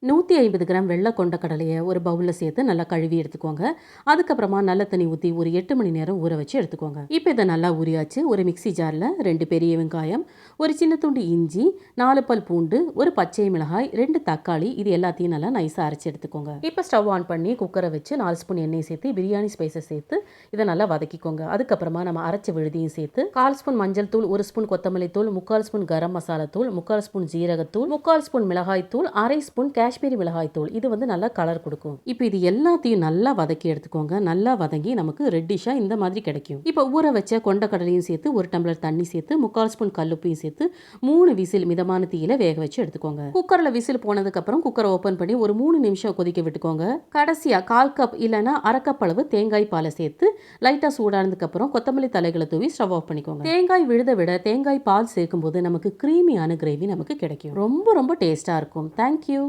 150 gram வெள்ளை கொண்ட கடலையை ஒரு பவுலில் சேர்த்து நல்லா கழுவி எடுத்துக்கோங்க. அதுக்கப்புறமா நல்ல தண்ணி ஊற்றி ஒரு 8 மணி நேரம் ஊற வச்சு எடுத்துக்கோங்க. இப்போ இதை நல்லா ஊறியாச்சு. ஒரு மிக்சி ஜாரில் 2 பெரிய வெங்காயம், ஒரு சின்ன துண்டு இஞ்சி, 4 பல் பூண்டு, ஒரு பச்சை மிளகாய், 2 தக்காளி, இது எல்லாத்தையும் நல்லா நைஸாக அரைச்சி எடுத்துக்கோங்க. இப்போ ஸ்டவ் ஆன் பண்ணி குக்கரை வச்சு 4 ஸ்பூன் எண்ணெய் சேர்த்து பிரியாணி ஸ்பைஸை சேர்த்து இதை நல்லா வதக்கிக்கோங்க. அதுக்கப்புறமா நம்ம அரைச்ச விழுதியும் சேர்த்து 1/4 ஸ்பூன் மஞ்சள் தூள், 1 ஸ்பூன் கொத்தமல்லி தூள், 3/4 ஸ்பூன் கரம் மசாலா தூள், 3/4 ஸ்பூன் ஜீரகத்தூள், 3/4 ஸ்பூன் மிளகாய் தூள், 1/2 ஸ்பூன் காஷ்மீரி மிளகாய் தூள், இது வந்து நல்லா கலர் கொடுக்கும். இப்போ இது எல்லாத்தையும் நல்லா வதக்கி எடுத்துக்கோங்க. நல்லா வதங்கி நமக்கு ரெட்டிஷா இந்த மாதிரி கிடைக்கும். இப்போ ஊற வச்ச கொண்ட கடலையும் சேர்த்து 1 டம்ளர் தண்ணி சேர்த்து 3/4 ஸ்பூன் கல்லுப்பையும் சேர்த்து 3 விசில் மிதமான தீயில வேக வச்சு எடுத்துக்கோங்க. குக்கர்ல விசில் போனதுக்கு அப்புறம் குக்கரை ஓபன் பண்ணி ஒரு 3 நிமிஷம் கொதிக்க விட்டுக்கோங்க. கடைசியா 1/4 கப் இல்லைன்னா 1/2 கப் அளவு தேங்காய் பாலை சேர்த்து லைட்டா சூடானதுக்கு அப்புறம் கொத்தமல்லி தலைகளை தூவி ஸ்டவ் ஆஃப் பண்ணிக்கோங்க. தேங்காய் விழுத விட தேங்காய் பால் சேர்க்கும் போது நமக்கு கிரீமியான கிரேவி நமக்கு கிடைக்கும். ரொம்ப ரொம்ப டேஸ்டா இருக்கும். தேங்க்யூ.